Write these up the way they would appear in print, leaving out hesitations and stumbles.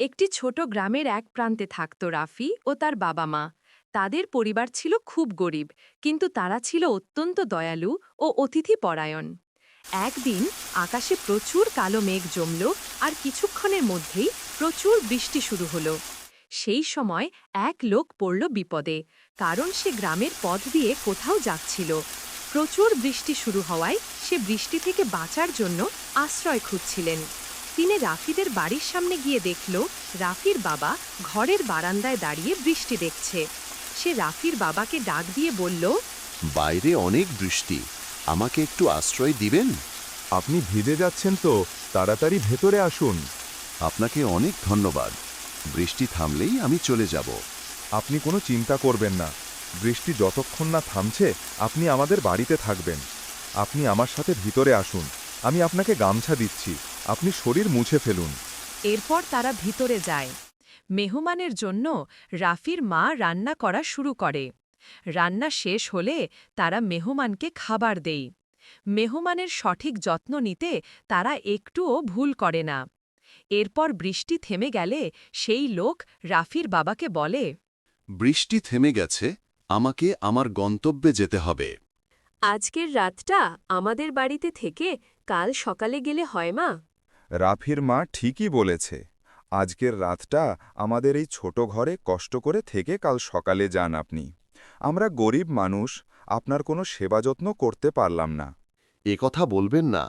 একটি ছোট গ্রামের এক প্রান্তে থাকত রাফি ও তার বাবা মা। তাদের পরিবার ছিল খুব গরিব, কিন্তু তারা ছিল অত্যন্ত দয়ালু ও অতিথিপরায়ণ। একদিন আকাশে প্রচুর কালো মেঘ জমল, আর কিছুক্ষণের মধ্যেই প্রচুর বৃষ্টি শুরু হলো। সেই সময় এক লোক পড়ল বিপদে, কারণ সে গ্রামের পথ দিয়ে কোথাও যাচ্ছিল। প্রচুর বৃষ্টি শুরু হওয়ায় সে বৃষ্টি থেকে বাঁচার জন্য আশ্রয় খুঁজছিলেন। তিনি রাফিদের বাড়ির সামনে গিয়ে দেখল রাফির বাবা ঘরের বারান্দায় দাঁড়িয়ে বৃষ্টি দেখছে। সে রাফির বাবাকে ডাক দিয়ে বলল, বাইরে অনেক বৃষ্টি, আমাকে একটু আশ্রয় দিবেন? আপনি ভিজে যাচ্ছেন তো, তাড়াতাড়ি ভেতরে আসুন। আপনাকে অনেক ধন্যবাদ। বৃষ্টি থামলেই আমি চলে যাব। আপনি কোনো চিন্তা করবেন না, বৃষ্টি যতক্ষণ না থামছে আপনি আমাদের বাড়িতে থাকবেন। আপনি আমার সাথে ভিতরে আসুন, আমি আপনাকে গামছা দিচ্ছি, আপনি শরীর মুছে ফেলুন। এরপর তারা ভিতরে যায়। মেহমানের জন্য রাফির মা রান্না করা শুরু করে। রান্না শেষ হলে তারা মেহমানকে খাবার দেয়। মেহমানের সঠিক যত্ন নিতে তারা একটুও ভুল করে না। এরপর বৃষ্টি থেমে গেলে সেই লোক রাফির বাবাকে বলে, বৃষ্টি থেমে গেছে, আমাকে আমার গন্তব্যে যেতে হবে। আজকের রাতটা আমাদের বাড়িতে থেকে কাল সকালে গেলে হয় মা? রাফির মা ঠিকই বলেছে, আজকের রাতটা আমাদের এই ছোট ঘরে কষ্ট করে থেকে কাল সকালে যান আপনি। আমরা গরিব মানুষ, আপনার কোনো সেবা যত্ন করতে পারলাম না। এ কথা বলবেন না,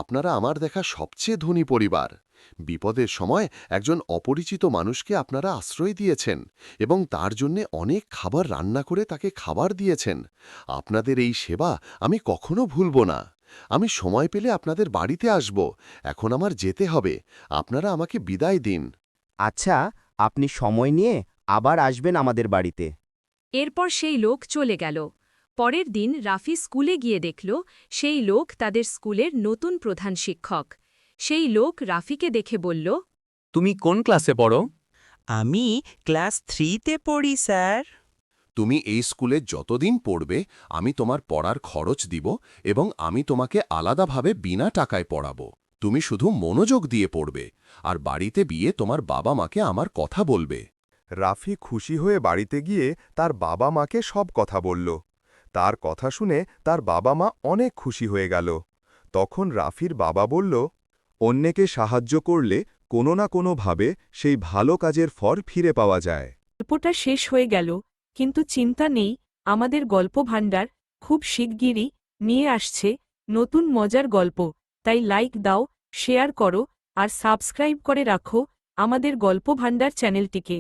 আপনারা আমার দেখা সবচেয়ে ধনী পরিবার। বিপদের সময় একজন অপরিচিত মানুষকে আপনারা আশ্রয় দিয়েছেন এবং তার জন্যে অনেক খাবার রান্না করে তাকে খাবার দিয়েছেন। আপনাদের এই সেবা আমি কখনো ভুলব না। আমি সময় পেলে আপনাদের বাড়িতে আসব। এখন আমার যেতে হবে, আপনারা আমাকে বিদায় দিন। আচ্ছা, আপনি সময় নিয়ে আবার আসবেন আমাদের বাড়িতে। এরপর সেই লোক চলে গেল। পরের দিন রাফি স্কুলে গিয়ে দেখল সেই লোক তাদের স্কুলের নতুন প্রধান শিক্ষক। সেই লোক রাফিকে দেখে বলল, তুমি কোন ক্লাসে পড়ো? আমি ক্লাস 3তে পড়ি স্যার। তুমি এই স্কুলে যতদিন পড়বে আমি তোমার পড়ার খরচ দিব এবং আমি তোমাকে আলাদাভাবে বিনা টাকায় পড়াবো। তুমি শুধু মনোযোগ দিয়ে পড়বে আর বাড়িতে গিয়ে তোমার বাবা মাকে আমার কথা বলবে। রাফি খুশি হয়ে বাড়িতে গিয়ে তার বাবা মাকে সব কথা বলল। তার কথা শুনে তার বাবা মা অনেক খুশি হয়ে গেল। তখন রাফির বাবা বলল, অন্যকে সাহায্য করলে কোনো না কোনোভাবে সেই ভালো কাজের ফল ফিরে পাওয়া যায়। গল্পটা শেষ হয়ে গেল, কিন্তু চিন্তা নেই, আমাদের গল্প ভাণ্ডার খুব শিগগিরই নিয়ে আসছে নতুন মজার গল্প। তাই লাইক দাও, শেয়ার করো আর সাবস্ক্রাইব করে রাখো আমাদের গল্প ভাণ্ডার চ্যানেলটিকে।